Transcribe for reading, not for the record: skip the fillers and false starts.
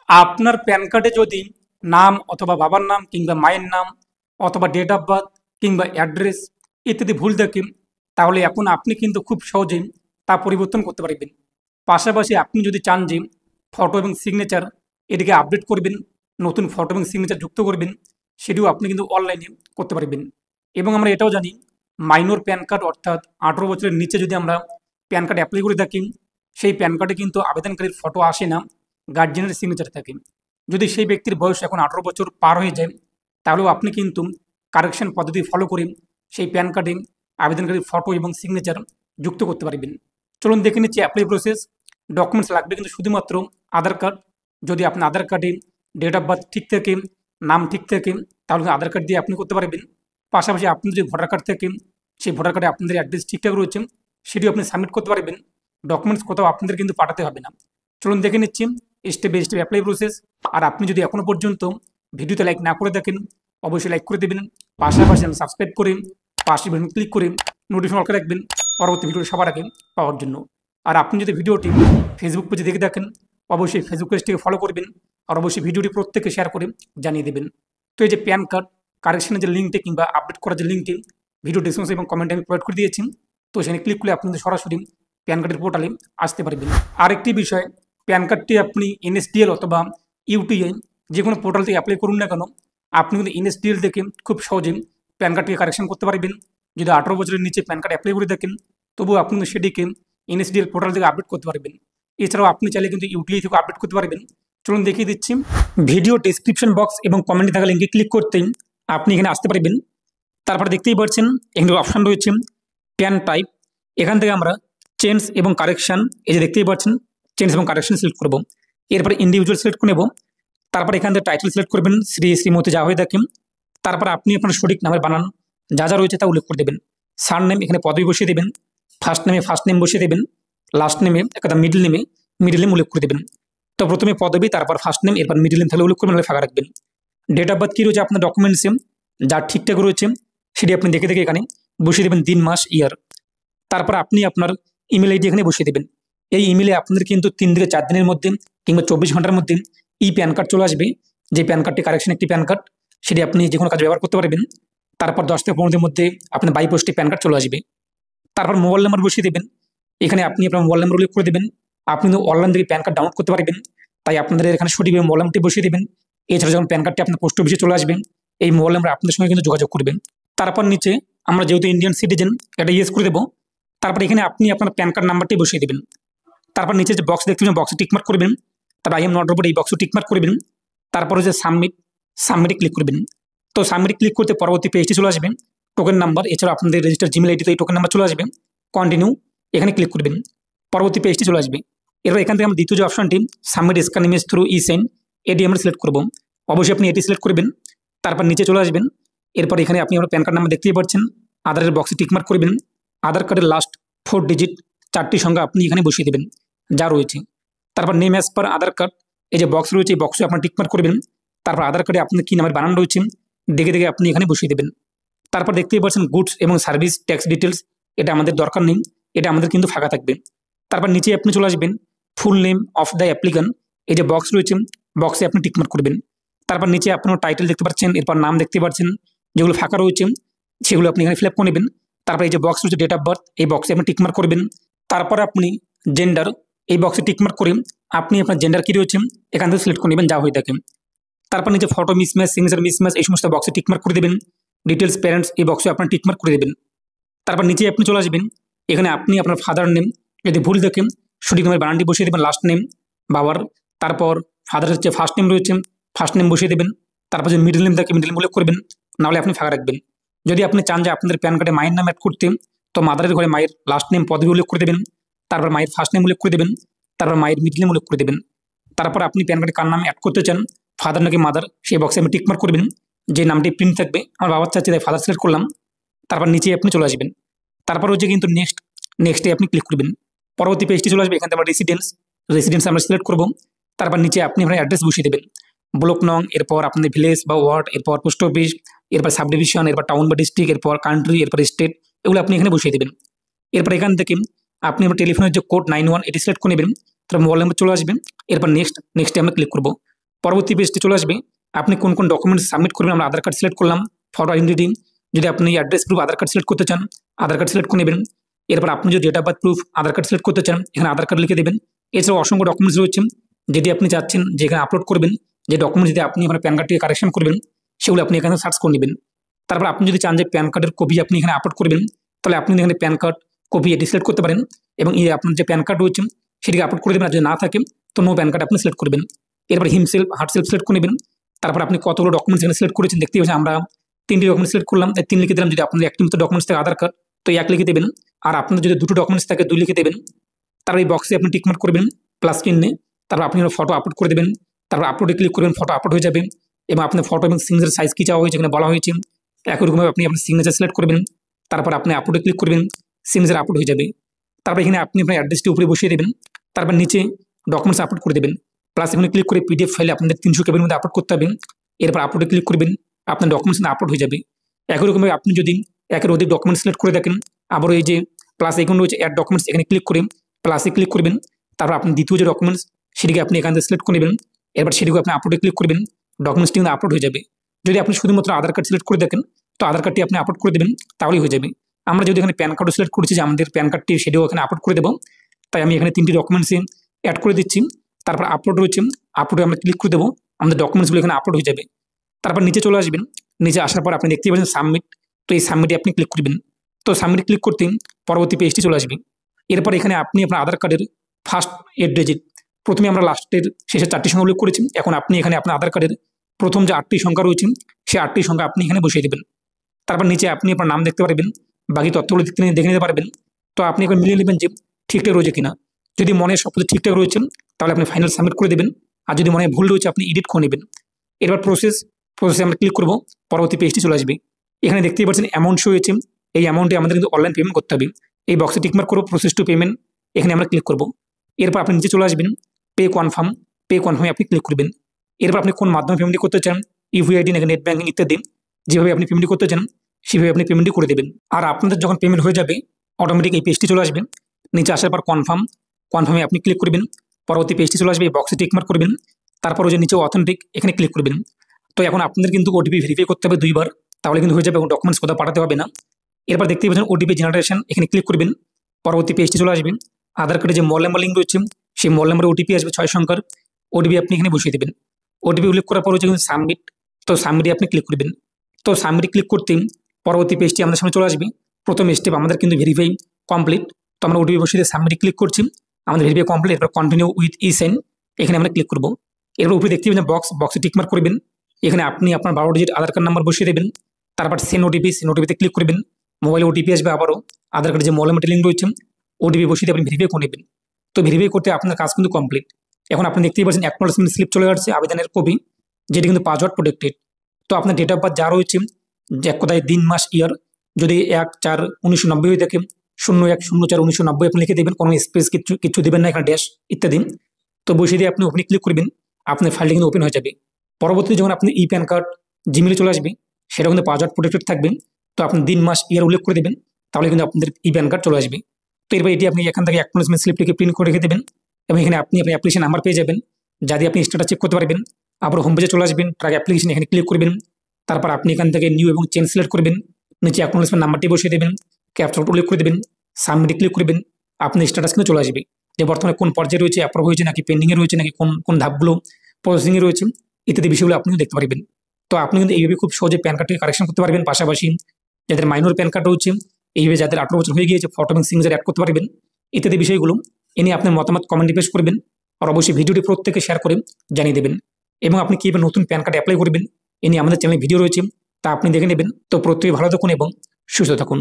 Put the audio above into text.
আপনার প্যান কার্ডে যদি নাম অথবা বাবার নাম কিংবা মায়ের নাম অথবা ডেট অফ বার্থ কিংবা অ্যাড্রেস ইত্যাদি ভুল থাকে, তাহলে এখন আপনি কিন্তু খুব সহজেই তা পরিবর্তন করতে পারবেন। পাশাপাশি আপনি যদি চান যে ফটো এবং সিগনেচার এটিকে আপডেট করবেন, নতুন ফটো এবং সিগনেচার যুক্ত করবেন, সেটিও আপনি কিন্তু অনলাইনে করতে পারবেন। এবং আমরা এটাও জানি, মাইনর প্যান কার্ড অর্থাৎ 18 বছরের নিচে যদি আমরা প্যান কার্ড অ্যাপ্লাই করে থাকি, সেই প্যান কার্ডে কিন্তু আবেদনকারীর ফটো আসে না, গার্জিয়ানের সিগনেচার থাকে। যদি সেই ব্যক্তির বয়স এখন 18 বছর পার হয়ে যায়, তাহলেও আপনি কিন্তু কারেকশন পদ্ধতি ফলো করে সেই প্যান কার্ডে আবেদনকারীর ফটো এবং সিগনেচার যুক্ত করতে পারবেন। চলুন দেখে নিচ্ছি অ্যাপ্লাই প্রসেস। ডকুমেন্টস লাগবে কিন্তু শুধুমাত্র আধার কার্ড। যদি আপনার আধার কার্ডে ডেট অফ বার্থ ঠিক থাকে, নাম ঠিক থাকে, তাহলে আধার কার্ড দিয়ে আপনি করতে পারবেন। পাশাপাশি আপনি যদি ভোটার কার্ড থাকে, সেই ভোটার কার্ডে আপনাদের অ্যাড্রেস ঠিকঠাক রয়েছে, সেটিও আপনি সাবমিট করতে পারবেন। ডকুমেন্টস কোথাও আপনাদের কিন্তু পাঠাতে হবে না। চলুন দেখে নিচ্ছি step by step apply process. আর আপনি যদি এখনও পর্যন্ত ভিডিওতে লাইক না করে দেখেন, অবশ্যই লাইক করে দেবেন। পাশাপাশি সাবস্ক্রাইব করে পাশে বাটন ক্লিক করে নোটিফিকেশন অন করে রাখবেন পরবর্তী ভিডিও সবার আগে পাওয়ার জন্য। আর আপনি যদি ভিডিওটি ফেসবুক পেজে দেখে দেখেন, অবশ্যই ফেসবুক পেজটিকে ফলো করবেন আর অবশ্যই ভিডিওটি প্রত্যেককে শেয়ার করে জানিয়ে দেবেন। তো এই যে প্যান কার্ড কারেকশনের যে লিঙ্কটি কিংবা আপডেট করার যে লিঙ্কটি ভিডিও ডিসক্রিপশন এবং কমেন্টে আমি প্রোভাইড করে দিয়েছি, তো সেখানে ক্লিক করলে আপনাদের সরাসরি প্যান কার্ডের পোর্টালে আসতে পারবেন। আরেকটি বিষয়, প্যান কার্ডটি আপনি এনএসডিএল অথবা ইউটিআই যে কোনো পোর্টাল থেকে অ্যাপ্লাই করুন না কেন, আপনি কিন্তু এনএসডিএল থেকে খুব সহজেই প্যান কার্ডটিকে কারেকশন করতে পারবেন। যদি 18 বছরের নিচে প্যান কার্ড অ্যাপ্লাই করে থাকেন, তবুও আপনি কিন্তু সেটিকে এনএসডিএল পোর্টাল থেকে আপডেট করতে পারবেন। এছাড়াও আপনি চাইলে কিন্তু ইউটিআই থেকে আপডেট করতে পারবেন। চলুন দেখিয়ে দিচ্ছি। ভিডিও ডেসক্রিপশন বক্স এবং কমেন্টে থাকা লিঙ্কে ক্লিক করতেই আপনি এখানে আসতে পারবেন। তারপর দেখতেই পাচ্ছেন এখানে অপশান রয়েছে প্যান টাইপ। এখান থেকে আমরা চেঞ্জ এবং কারেকশান, এই যে দেখতেই পাচ্ছেন চেঞ্জ এবং কারেকশান সিলেক্ট করব। এরপরে ইন্ডিভিজুয়াল সিলেক্ট করে নেব। তারপর এখান থেকে টাইটেল সিলেক্ট করবেন, শ্রী শ্রীমতী যা হয়ে থাকে। তারপর আপনি আপনার সঠিক নামের বানান যা যা রয়েছে তা উল্লেখ করে দেবেন। সার নেম এখানে পদবি বসিয়ে দেবেন, ফার্স্ট নেমে ফার্স্ট নেম বসিয়ে দেবেন, লাস্ট নেমে একটা মিডল নেম উল্লেখ করে দেবেন। তো প্রথমে পদবি, তারপর ফার্স্ট নেম, এরপর মিডল নেম তাহলে উল্লেখ করবেন, ফাঁকা রাখবেন। ডেট অফ বার্থ কী রয়েছে আপনার ডকুমেন্টসে, যা ঠিকঠাক রয়েছে সেটি আপনি দেখে দেখে এখানে বসিয়ে দেবেন, দিন মাস ইয়ার। তারপর আপনি আপনার ইমেল আইডি এখানে বসিয়ে দেবেন। এই ইমেলে আপনাদের কিন্তু 3 থেকে 4 দিনের মধ্যে কিংবা 24 ঘন্টার মধ্যে ই প্যান কার্ড চলে আসবে। যে প্যান কার্ডটি কারেকশন একটি প্যান কার্ড, সেটি আপনি যে কোনো কাজে ব্যবহার করতে পারবেন। তারপর 10 থেকে 15 দিনের মধ্যে আপনার বাই পোস্টে প্যান কার্ড চলে আসবে। তারপর মোবাইল নাম্বার বসিয়ে দেবেন। এখানে আপনি আপনার মোবাইল নাম্বার উল্লেখ করে দেবেন। আপনি অনলাইন থেকে প্যান কার্ড ডাউনলোড করতে পারবেন, তাই আপনাদের এখানে সঠিকভাবে মোবাইল নাম্বারটি বসিয়ে দেবেন। এছাড়া যখন প্যান কার্ডটি আপনার পোস্ট অফিসে চলে আসবেন, এই মোবাইল নাম্বার আপনাদের সঙ্গে কিন্তু যোগাযোগ করবেন। তারপর নিচে আমরা যেহেতু ইন্ডিয়ান সিটিজেন, এটা ইয়েস করে দেবো। তারপর এখানে আপনি আপনার প্যান কার্ড নাম্বারটি বসিয়ে দেবেন। তারপর নিচে যে বক্স দেখতে পাচ্ছেন, বক্সে টিকমার্ক করবেন। তারপর আই এম নট রোবট, এই বক্সে টিকমার্ক করবেন। তারপরে যে সাবমিটে ক্লিক করবেন। তো সাবমিটে ক্লিক করতে পরবর্তী পেজটি চলে আসবে, টোকেন নাম্বার, এছাড়া আপনাদের রেজিস্টার জিমেল আইডিতে এই টোকেন নাম্বার চলে আসবে। কন্টিনিউ এখানে ক্লিক করবেন, পরবর্তী পেজটি চলে আসবে। এরপর এখান থেকে আমরা দ্বিতীয় যে অপশনটি submit scan image through e sign, এটি আমরা সিলেক্ট করব। অবশ্যই আপনি এটি সিলেক্ট করবেন। তারপর নিচে চলে আসবেন। এরপর এখানে আপনি আপনার প্যান কার্ড নাম্বার দেখতেই পাচ্ছেন, আধারের বক্সে টিকমার্ক করবেন। আধার কার্ডের লাস্ট 4 ডিজিট 4টি সংখ্যা আপনি এখানে বসিয়ে দেবেন যা রয়েছে। তারপর নেম অ্যাজ পার আধার কার্ড, এই যে বক্স রয়েছে এই বক্সে আপনার টিকমার্ক করবেন। তারপর আধার কার্ডে আপনার কী নামের বানান রয়েছে দেখে দেখে আপনি এখানে বসিয়ে দেবেন। তারপর দেখতেই পাচ্ছেন গুডস এবং সার্ভিস ট্যাক্স ডিটেলস, এটা আমাদের দরকার নেই, এটা আমাদের কিন্তু ফাঁকা থাকবে। তারপর নিচে আপনি চলে আসবেন, full name of the applicant, এই যে বক্স রয়েছে বক্সে আপনি টিকমার্ক করবেন। তারপর নিচে আপনার টাইটেল দেখতে পাচ্ছেন, এরপর নাম দেখতে পাচ্ছেন, যেগুলো ফাঁকা রয়েছে সেগুলো আপনি এখানে ফিল আপ করে নেবেন। তারপর এই যে বক্স রয়েছে ডেট অফ বার্থ, এই বক্সে আপনি টিকমার্ক করবেন। তারপর আপনি জেন্ডার, এই বক্সে টিকমার্ক করে আপনি আপনার জেন্ডার কী রয়েছে এখান থেকে সিলেক্ট করে নেবেন যা হয়ে থাকে। তারপর নিচে ফটো মিসম্যাচ, সিগনেচার মিসম্যাচ, এই সমস্ত বক্সে টিকমার্ক করে দেবেন। ডিটেলস প্যারেন্টস, এই বক্সে আপনার টিকমার্ক করে দেবেন। তারপর নিচে আপনি চলে আসবেন, এখানে আপনি আপনার ফাদার নেম যদি ভুল দেখেন সঠিক নামের বানানটি বসিয়ে দেবেন, লাস্ট নেম বাবার। তারপর ফাদারের যে ফার্স্ট নেম রয়েছে ফার্স্ট নেম বসিয়ে দেবেন। তারপর যে মিডল নেম থাকে মিডল নেম উল্লেখ করবেন, নাহলে আপনি ফাঁকা রাখবেন। যদি আপনি চান যে আপনাদের প্যান কার্ডে মায়ের নাম অ্যাড করতে, তো মাদারের ঘরে মায়ের লাস্ট নেম পদবি উল্লেখ করে দেবেন। তারপর মায়ের ফার্স্ট নেম উল্লেখ করে দেবেন। তারপর মায়ের মিডল নেম উল্লেখ করে দেবেন। তারপর আপনি প্যান কার্ডে কার নাম অ্যাড করতে চান, ফাদার নাকি মাদার, সেই বক্সে আপনি টিকমার্ক করবেন। যে নামটি প্রিন্ট থাকবে, আমার বাবার চাচ্ছে তাই ফাদার সিলেক্ট করলাম। তারপর নিচে আপনি চলে আসবেন। তারপর হচ্ছে কিন্তু নেক্সটে আপনি ক্লিক করবেন। পরবর্তী পেজটি চলে আসবে, এখান থেকে আমরা রেসিডেন্স আমরা সিলেক্ট করব। তারপর নিচে আপনি আপনার অ্যাড্রেস বসিয়ে দেবেন, ব্লক নং, এরপর আপনাদের ভিলেজ বা ওয়ার্ড, এরপর পোস্ট অফিস, এরপর সাব ডিভিশন, এরপর টাউন বা ডিস্ট্রিক্ট, এরপর কান্ট্রি, এরপর স্টেট, এগুলো আপনি এখানে বসিয়ে দেবেন। এরপর এখান থেকে আপনি আপনার টেলিফোনের যে কোড 91 এটি সিলেক্ট করে নেবেন। তারপর মোবাইল নাম্বার চলে আসবেন। এরপর নেক্সটে আমরা ক্লিক করব। পরবর্তী পেজটি চলে আসবে, আপনি কোন কোন ডকুমেন্টস সাবমিট করবেন। আমরা আধার কার্ড সিলেক্ট করলাম, ফটো আইডেন্টিটি, যদি আপনি address proof Aadhaar card select করতে চান আধার কার্ড সিলেক্ট করে নেবেন। এরপর আপনি যদি date of birth proof Aadhaar card select করতে চান এখানে আধার কার্ড লিখে দেবেন। এছাড়াও অসংখ্য ডকুমেন্টস রয়েছে যেটি আপনি চাচ্ছেন যে এখানে আপলোড করবেন, যে ডকুমেন্টস যদি আপনি এখানে প্যান কার্ডটিকে কারেকশন করবেন সেগুলো আপনি এখানে সার্চ করে নেবেন। তারপর আপনি যদি চান যে প্যান কার্ডের কপি আপনি এখানে আপলোড করবেন তাহলে আপনি এখানে প্যান কার্ড কপি এটি সিলেক্ট করতে পারেন এবং আপনার যে প্যান কার্ড রয়েছে সেটিকে আপলোড করে দেবেন। আর যদি না থাকে তো নো প্যান কার্ড আপনি সিলেক্ট করবেন। এরপর হিমসেলফ হার্টসেলফ সিলেক্ট করে নেবেন। তারপর আপনি কতগুলো ডকুমেন্টস এখানে সিলেক্ট করেছেন দেখতে পাচ্ছেন, আমরা 3টি ডকুমেন্ট সিলেক্ট করলাম, তাই 3 লিখে দিলাম। যদি আপনার একটি মতো ডকুমেন্টস থাকে আধার কার্ড তো 1 লিখে দেবেন, আর আপনার যদি 2টো ডকুমেন্টস থাকে 2 লিখে দেবেন। তারপর এই বক্সে আপনি টিকমার্ক করবেন প্লাস চিহ্নে, তারপর আপনি ফটো আপলোড করে দেবেন। তারপর আপলোডে ক্লিক করবেন, ফটো আপলোড হয়ে যাবে এবং আপনার ফটো এবং সিগনেচার সাইজ কী চাওয়া হয়েছে এখানে বলা হয়েছে। একই রকমভাবে আপনি আপনার সিগনেচার সিলেক্ট করবেন, তারপর আপনি আপলোডে ক্লিক করবেন, সিগনেচার আপলোড হয়ে যাবে। তারপর এখানে আপনি আপনার অ্যাড্রেসটি উপরে বসিয়ে দেবেন, তারপর নিচে ডকুমেন্টস আপলোড করে দেবেন। প্লাস এখানে ক্লিক করে পিডিএফ ফাইলে আপনাদের 300 কেবির মধ্যে আপলোড করতে হবে। এরপর আপলোডে ক্লিক করবেন, আপনার ডকুমেন্টস আপলোড হয়ে যাবে। একই রকমভাবে আপনি যদি একের অধিক ডকুমেন্ট সিলেক্ট করে দেখেন আবারও এই যে প্লাস এখানে রয়েছে অ্যাড ডকুমেন্টস, এখানে ক্লিক করে প্লাসে ক্লিক করবেন। তারপর আপনি দ্বিতীয় যে ডকুমেন্টস সেটিকে আপনি এখান থেকে সিলেক্ট করে নেবেন। এরপর সেটিকে আপনি আপলোডে ক্লিক করবেন, ডকুমেন্টসটি কিন্তু আপলোড হয়ে যাবে। যদি আপনি শুধুমাত্র আধার কার্ড সিলেক্ট করে দেখেন তো আধার কার্ডটি আপনি আপলোড করে দেবেন, তাহলেই হয়ে যাবে। আমরা যদি এখানে প্যান কার্ডও সিলেক্ট করেছি যে আমাদের প্যান কার্ডটি সেটিও এখানে আপলোড করে দেবো, তাই আমি এখানে 3টি ডকুমেন্টসে অ্যাড করে দিচ্ছি। তারপর আপলোড রয়েছে, আপলোডে আমরা ক্লিক করে দেবো, আমাদের ডকুমেন্টসগুলো এখানে আপলোড হয়ে যাবে। তারপর নিচে চলে আসবেন, নিচে আসার পর আপনি দেখতে পাচ্ছেন সাবমিট, তো এই সাবমিটে আপনি ক্লিক করবেন। তো সাবমিট ক্লিক করতে পরবর্তী পেজটি চলে আসবে। এরপর এখানে আপনি আপনার আধার কার্ডের ফার্স্ট 8 ডিজিট, প্রথমে আমরা লাস্টের শেষের 4টি সংখ্যা উল্লেখ করেছি, এখন আপনি এখানে আপনার আধার কার্ডের প্রথম যে 8টি সংখ্যা রয়েছে সেই 8টি সংখ্যা আপনি এখানে বসিয়ে দেবেন। তারপর নিচে আপনি আপনার নাম দেখতে পারবেন, বাকি তথ্যগুলো দেখে নিতে পারবেন। তো আপনি এখন মিলিয়ে নেবেন যে ঠিকঠাক রয়েছে কিনা। যদি মনে সব কিছু ঠিকঠাক রয়েছে তাহলে আপনি ফাইনাল সাবমিট করে দেবেন, আর যদি মনে ভুল রয়েছে আপনি এডিট করে নেবেন। এরপর প্রসেসে আমরা ক্লিক করব, পরবর্তী পেজটি চলে আসবে। এখানে দেখতেই পাচ্ছেন অ্যামাউন্ট শো হয়েছে, এই অ্যামাউন্টে আমাদের কিন্তু অনলাইন পেমেন্ট করতে হবে। এই বক্সে টিকমার্ক করব প্রসেস টু পেমেন্ট, এখানে আমরা ক্লিক করব। এরপর আপনি নিচে চলে আসবেন, পে কনফার্মে আপনি ক্লিক করবেন। এরপর আপনি কোন মাধ্যমে পেমেন্ট করতে চান, ইউপিআই নাকি নেট ব্যাঙ্কিং ইত্যাদি, যেভাবে আপনি পেমেন্ট করতে চান সেভাবে আপনি পেমেন্টটি করে দেবেন। আর আপনাদের যখন পেমেন্ট হয়ে যাবে অটোমেটিক এই পেজটি চলে আসবে। নিচে আসার পর কনফার্মে আপনি ক্লিক করবেন, পরবর্তী পেজটি চলে আসবে, এই বক্সে টিকমার্ক করবেন। তারপর ওই যে নিচে অথেন্টিক এখানে ক্লিক করবেন। তো এখন আপনাদের কিন্তু ওটিপি ভেরিফাই করতে হবে 2বার, তাহলে কিন্তু হয়ে যাবে এবং ডকুমেন্টস কোথাও পাঠাতে হবে না। এরপর দেখতেই পাচ্ছেন ওটিপি জেনারেশন, এখানে ক্লিক করবেন, পরবর্তী পেজটি চলে আসবেন। আধার কার্ডে যে মোবাইল নাম্বার লিঙ্ক রয়েছে সেই মোবাইল নাম্বারে ওটিপি আসবে 6 সংখ্যার, ওটিপি আপনি এখানে বসিয়ে দেবেন। ওটিপি উল্লেখ করার পর হচ্ছে কিন্তু সাবমিট, তো সাবমিটে আপনি ক্লিক করবেন। তো সাবমিটে ক্লিক করতে পরবর্তী পেজটি আমাদের সামনে চলে আসবে। প্রথম স্টেপ আমাদের কিন্তু ভেরিফাই কমপ্লিট, তো আমরা ওটিপি বসিয়ে সাবমিটে ক্লিক করছি, আমাদের ভেরিফাই কমপ্লিট। এরপর কন্টিনিউ উইথ ই সাইন এখানে আমরা ক্লিক করব। এরপর উপরে দেখতে পাবেন বক্সে টিকমার্ক করবেন, এখানে আপনি আপনার 12 ডিজিট আধার কার্ড নাম্বার বসিয়ে দেবেন। তারপর সেন্ড ওটিপিতে ক্লিক করবেন, মোবাইলে ওটিপি আসবে, আবারও আধার কার্ডে যে মোবাইল নাম্বারটি লিঙ্ক রয়েছে ওটিপি বসিয়ে আপনি ভেরিফাই করে নেবেন। তো ভেরিফাই করতে আপনার কাজ কিন্তু কমপ্লিট। এখন আপনি দেখতেই পাচ্ছেন অ্যাকনোলেজমেন্ট স্লিপ চলে আসছে, আবেদনের কপি, যেটি কিন্তু পাসওয়ার্ড প্রোটেক্টেড। তো আপনার ডেট অফ বার্থ যা রয়েছে, যে এক কথায় দিন মাস ইয়ার, যদি 1/4/1990 হয়ে থাকে 01/04/1990 আপনি লিখে দেবেন, কোনো স্পেস কিছু দেবেন না, এখানে ড্যাশ ইত্যাদি। তো বসিয়ে দিয়ে আপনি ওপেনে ক্লিক করবেন, আপনার ফাইলটি কিন্তু ওপেন হয়ে যাবে। পরবর্তীতে যখন আপনি ই প্যান কার্ড জিমেলে চলে আসবে সেটা কিন্তু পাসওয়ার্ড প্রোটেক্টেড থাকবে। তো আপনি দিন মাস ইয়ার উল্লেখ করে দেবেন, তাহলে কিন্তু আপনাদের ই প্যান কার্ড চলে আসবে। তো এরপর এটি আপনি এখান থেকে অ্যাকনোলেজমেন্ট স্লিপটিকে প্রিন্ট করে রেখে দেবেন এবং এখানে আপনি আপনার অ্যাপ্লিকেশন নাম্বার পেয়ে যাবেন, যা দিয়ে আপনি স্ট্যাটাস চেক করতে পারবেন। আবার হোম পেজে চলে আসবেন, ট্র্যাক অ্যাপ্লিকেশন এখানে ক্লিক করবেন। তারপর আপনি এখান থেকে নিউ এবং চেঞ্জ সিলেক্ট করবেন, নিচে অ্যাকনোলেজমেন্ট নাম্বারটি বসিয়ে দেবেন, ক্যাপচার উল্লেখ করে দেবেন, সাবমিটে ক্লিক করবেন, আপনার স্ট্যাটাস কিন্তু চলে আসবে যে বর্তমানে কোন পর্যায়ে রয়েছে, অ্যাপ্রুভ হয়েছে নাকি পেন্ডিংয়ে রয়েছে, নাকি কোন কোন ধাপগুলো প্রসেসিংয়ে রয়েছে ইত্যাদি বিষয়গুলো আপনিও দেখতে পারবেন। তো আপনি কিন্তু এইভাবে খুব সহজে প্যান কার্ডটি কারেকশন করতে পারবেন। পাশাপাশি যাদের মাইনর প্যান কার্ড রয়েছে, এইভাবে যাদের 18 বছর হয়ে গিয়েছে ফটো এবং সিগনেচার অ্যাড করতে পারবেন ইত্যাদি বিষয়গুলো এ নিয়ে আপনার মতামত কমেন্টে পেশ করবেন, আর অবশ্যই ভিডিওটি প্রত্যেকে শেয়ার করে জানিয়ে দেবেন। এবং আপনি কীভাবে নতুন প্যান কার্ড অ্যাপ্লাই করবেন এ নিয়ে আমাদের চ্যানেলে ভিডিও রয়েছে, তা আপনি দেখে নেবেন। তো প্রত্যেকে ভালো থাকুন এবং সুস্থ থাকুন।